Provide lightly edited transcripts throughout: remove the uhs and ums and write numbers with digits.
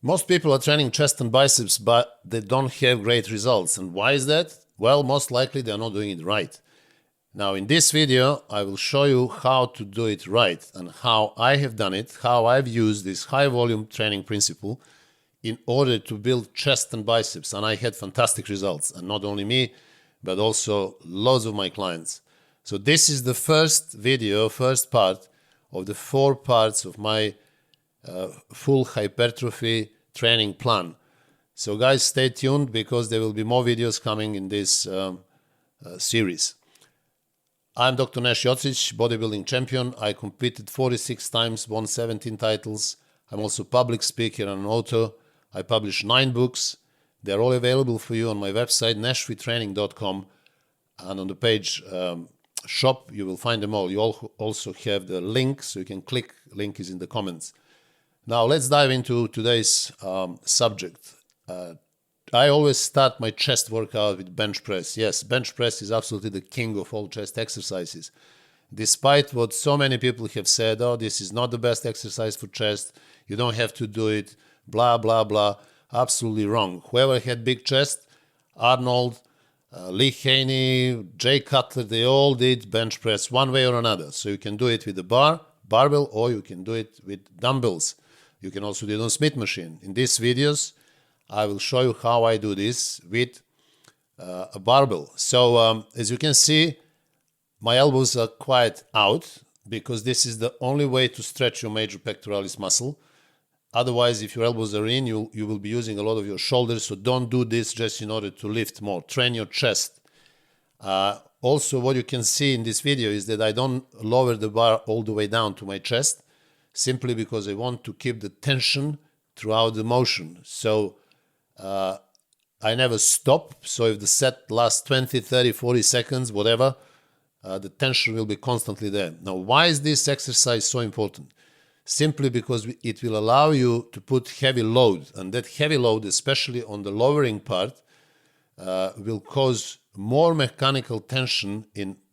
Most people are training chest and biceps, but they don't have great results. And why is that? Well, most likely they're not doing it right. Now, in this video, I will show you how to do it right and how I have done it, how I've used this high volume training principle in order to build chest and biceps. And I had fantastic results. And not only me, but also loads of my clients. So this is the first video, first part of the 4 parts of my full hypertrophy training plan. So guys, stay tuned because there will be more videos coming in this series. I'm Dr. Nash Jocic, bodybuilding champion. I competed 46 times, won 17 titles. I'm also public speaker and an author. I publish 9 books. They're all available for you on my website, nashfittraining.com, and on the page shop, you will find them all. You also have the link, so you can click. Link is in the comments. Now, let's dive into today's subject. I always start my chest workout with bench press. Yes, bench press is absolutely the king of all chest exercises. Despite what so many people have said, oh, this is not the best exercise for chest, you don't have to do it, blah, blah, blah. Absolutely wrong. Whoever had big chest, Arnold, Lee Haney, Jay Cutler, they all did bench press one way or another. So you can do it with a barbell, or you can do it with dumbbells. You can also do it on Smith machine. In these videos, I will show you how I do this with a barbell. So as you can see, my elbows are quite out because this is the only way to stretch your major pectoralis muscle. Otherwise, if your elbows are in, you will be using a lot of your shoulders. So don't do this just in order to lift more. Train your chest. Also, what you can see in this video is that I don't lower the bar all the way down to my chest, simply because I want to keep the tension throughout the motion. So I never stop. So if the set lasts 20, 30, 40 seconds, whatever, the tension will be constantly there. Now, why is this exercise so important? Simply because it will allow you to put heavy load. And that heavy load, especially on the lowering part, will cause more mechanical tension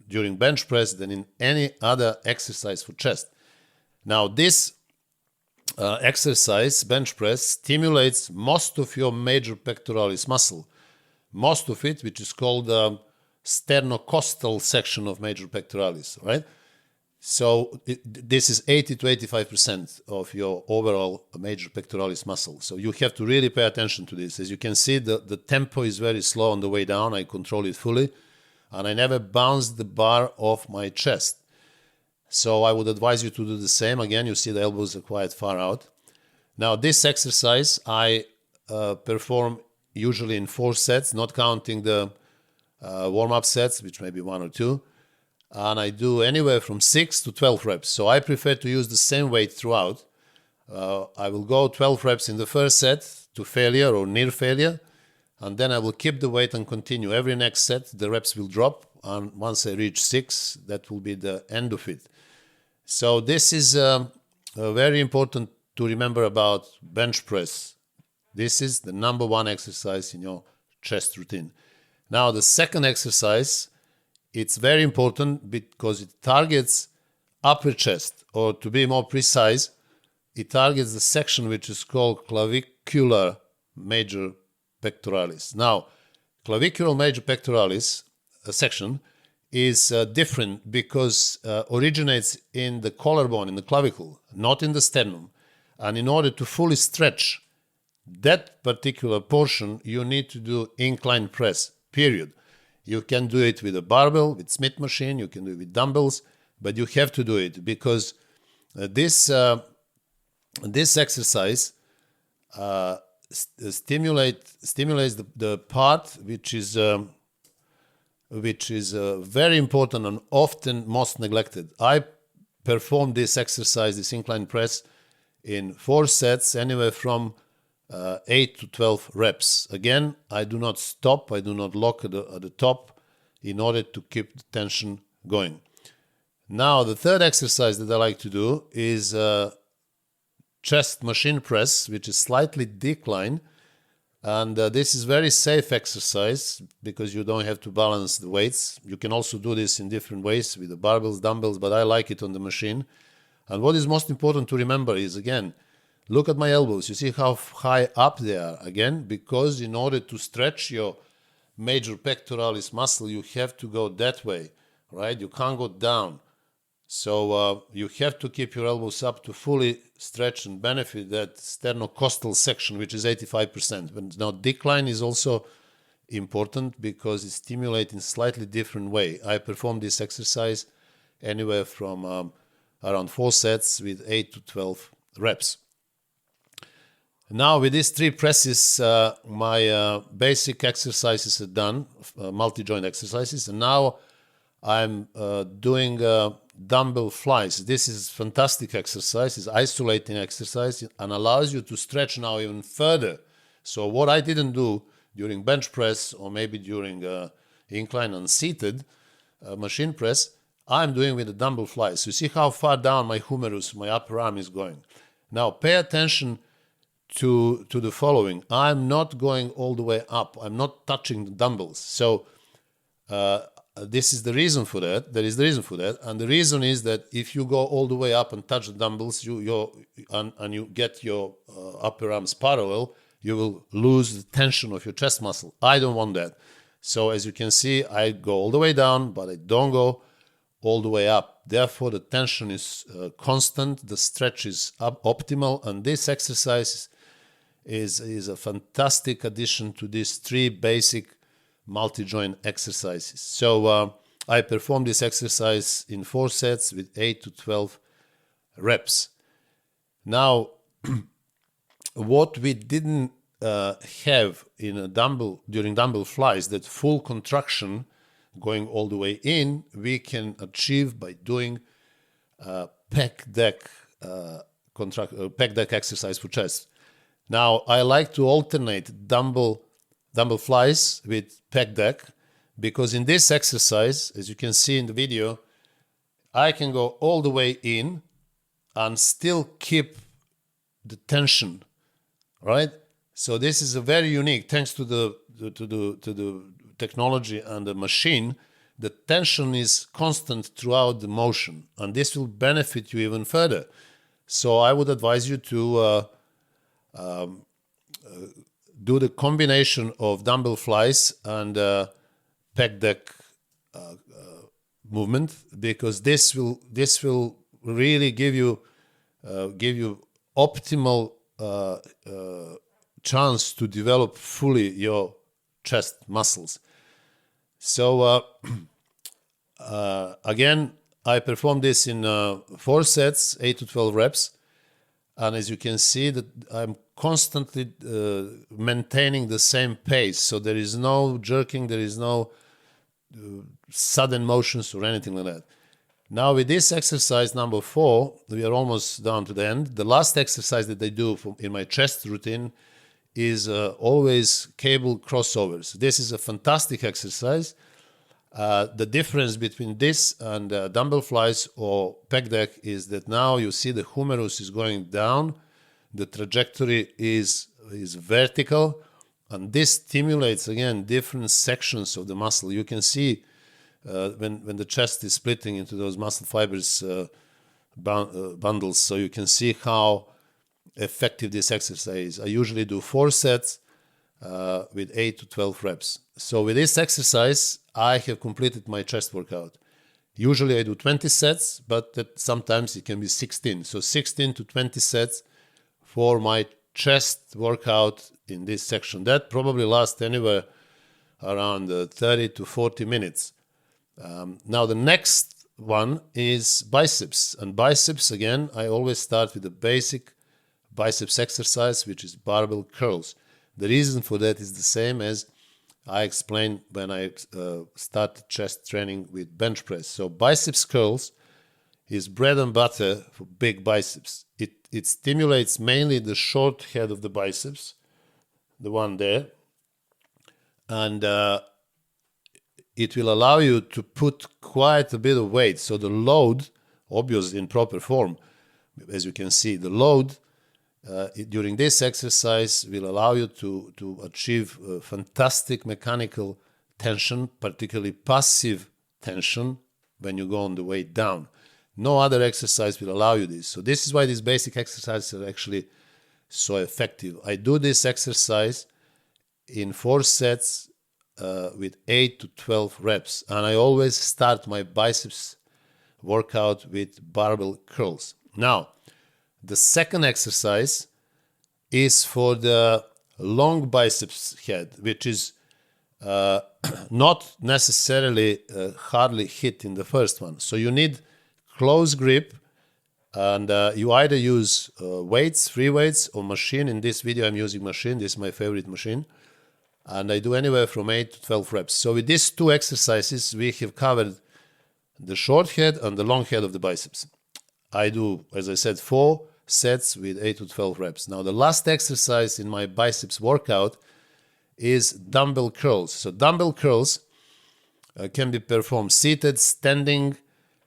during bench press than in any other exercise for chest. Now, this exercise, bench press, stimulates most of your major pectoralis muscle. Most of it, which is called the sternocostal section of major pectoralis, right? So this is 80 to 85% of your overall major pectoralis muscle. So you have to really pay attention to this. As you can see, the tempo is very slow on the way down. I control it fully. And I never bounce the bar off my chest. So I would advise you to do the same. Again, you see the elbows are quite far out. Now, this exercise I perform usually in 4 sets, not counting the warm-up sets, which may be 1 or 2. And I do anywhere from 6 to 12 reps. So I prefer to use the same weight throughout. I will go 12 reps in the first set to failure or near failure. And then I will keep the weight and continue. Every next set, the reps will drop. And once I reach 6, that will be the end of it. So this is very important to remember about bench press. This is the number 1 exercise in your chest routine. Now, the second exercise, it's very important because it targets upper chest, or to be more precise, it targets the section which is called clavicular major pectoralis. Now, clavicular major pectoralis section is different because originates in the collarbone, in the clavicle, not in the sternum. And in order to fully stretch that particular portion, you need to do incline press, period. You can do it with a barbell, with Smith machine, you can do it with dumbbells, but you have to do it because this exercise stimulates the part which is very important and often most neglected. I perform this exercise, this incline press, in 4 sets, anywhere from 8 to 12 reps. Again, I do not stop. I do not lock at the top in order to keep the tension going. Now, the third exercise that I like to do is chest machine press, which is slightly decline. And this is very safe exercise because you don't have to balance the weights. You can also do this in different ways with the barbells, dumbbells, but I like it on the machine. And what is most important to remember is, again, Look at my elbows. You see how high up they are? Again, because in order to stretch your major pectoralis muscle, you have to go that way, right? You can't go down. So you have to keep your elbows up to fully stretch and benefit that sternocostal section, which is 85%. But now decline is also important because it's stimulating slightly different way. I perform this exercise anywhere from around 4 sets with 8 to 12 reps. Now with these 3 presses, my basic exercises are done, multi-joint exercises, and now I'm doing Dumbbell Flys. This is fantastic exercise. It's isolating exercise and allows you to stretch now even further. So what I didn't do during bench press or maybe during incline and seated machine press, I'm doing with the Dumbbell Flys. So you see how far down my humerus, my upper arm is going. Now pay attention to the following. I'm not going all the way up. I'm not touching the dumbbells. So this is the reason for that. There is the reason for that. And the reason is that if you go all the way up and touch the dumbbells and you get your upper arms parallel, you will lose the tension of your chest muscle. I don't want that. So as you can see, I go all the way down, but I don't go all the way up. Therefore, the tension is constant, the stretch is optimal, and this exercise is a fantastic addition to these 3 basic multi-joint exercises. So I perform this exercise in 4 sets with 8 to 12 reps. Now, what we didn't have in a dumbbell during Dumbbell Flys, that full contraction going all the way in, we can achieve by doing Peck deck exercise for chest. Now, I like to alternate Dumbbell Flys with Peck deck because in this exercise, as you can see in the video, I can go all the way in and still keep the tension, right? So this is a very unique, thanks to the technology and the machine, the tension is constant throughout the motion, and this will benefit you even further. So I would advise you to do the combination of Dumbbell Flys and Peck deck movement, because this will really give you optimal chance to develop fully your chest muscles. So again, I perform this in 4 sets, 8 to 12 reps, and as you can see that I'm constantly maintaining the same pace. So there is no jerking, there is no sudden motions or anything like that. Now with this exercise number 4, we are almost down to the end. The last exercise that I do in my chest routine is always cable crossovers. This is a fantastic exercise. The difference between this and Dumbbell Flys or Peck deck is that now you see the humerus is going down, the trajectory is vertical, and this stimulates again different sections of the muscle. You can see when the chest is splitting into those muscle fibers bundles, so you can see how effective this exercise is. I usually do 4 sets with 8 to 12 reps. So with this exercise, I have completed my chest workout. Usually I do 20 sets, but sometimes it can be 16. So 16 to 20 sets for my chest workout in this section. That probably lasts anywhere around 30 to 40 minutes. Now the next one is biceps. And biceps, again, I always start with the basic biceps exercise, which is barbell curls. The reason for that is the same as I explained when I started chest training with bench press. So biceps curls is bread and butter for big biceps. It stimulates mainly the short head of the biceps, the one there, and it will allow you to put quite a bit of weight. So the load, obviously in proper form, as you can see, the load during this exercise will allow you to achieve fantastic mechanical tension, particularly passive tension when you go on the way down. No other exercise will allow you this. So this is why these basic exercises are actually so effective. I do this exercise in 4 sets with 8 to 12 reps, and I always start my biceps workout with barbell curls. Now, the second exercise is for the long biceps head, which is not necessarily hardly hit in the first one. So you need close grip, and you either use weights, free weights, or machine. In this video I'm using machine. This is my favorite machine. And I do anywhere from 8 to 12 reps. So with these 2 exercises, we have covered the short head and the long head of the biceps. I do, as I said, 4 sets with 8 to 12 reps. Now, the last exercise in my biceps workout is dumbbell curls. So dumbbell curls can be performed seated, standing,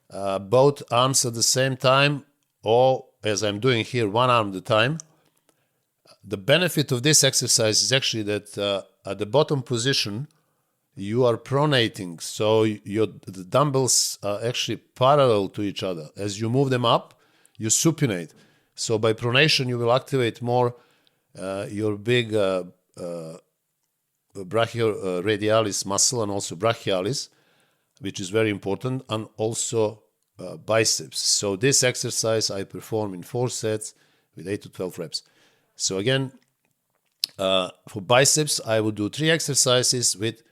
both arms at the same time, or as I'm doing here, one arm at a time. The benefit of this exercise is actually that at the bottom position, you are pronating. So the dumbbells are actually parallel to each other. As you move them up, you supinate. So by pronation, you will activate more your big brachioradialis muscle and also brachialis, which is very important, and also biceps. So this exercise I perform in 4 sets with 8 to 12 reps. So again, for biceps, I will do 3 exercises with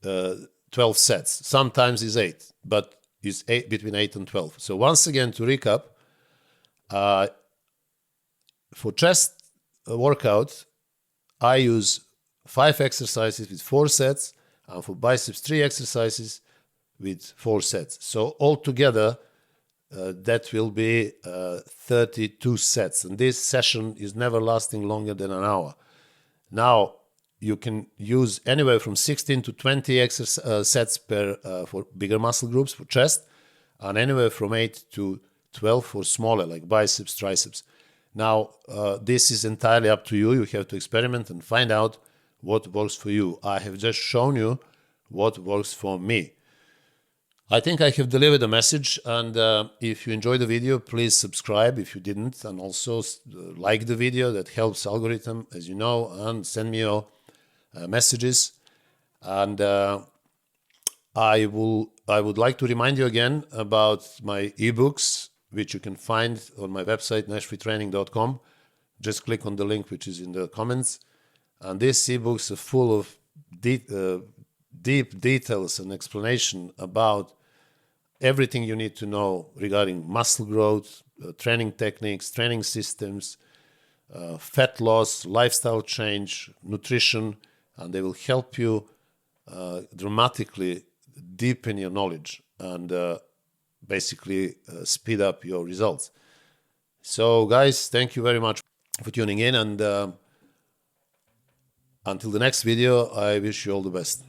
12 sets. Sometimes it's 8, but it's between 8 and 12. So once again, to recap, for chest workout, I use 5 exercises with 4 sets, and for biceps, 3 exercises with 4 sets. So altogether, that will be 32 sets. And this session is never lasting longer than an hour. Now, you can use anywhere from 16 to 20 sets for bigger muscle groups for chest, and anywhere from 8 to 12 for smaller, like biceps, triceps. Now, this is entirely up to you. You have to experiment and find out what works for you. I have just shown you what works for me. I think I have delivered a message, and if you enjoyed the video, please subscribe if you didn't, and also like the video. That helps algorithm, as you know, and send me your messages. And I would like to remind you again about my ebooks, which you can find on my website, nashfreetraining.com. Just click on the link which is in the comments. And these ebooks are full of deep details and explanation about everything you need to know regarding muscle growth, training techniques, training systems, fat loss, lifestyle change, nutrition, and they will help you dramatically deepen your knowledge and basically speed up your results. So guys, thank you very much for tuning in, and until the next video, I wish you all the best.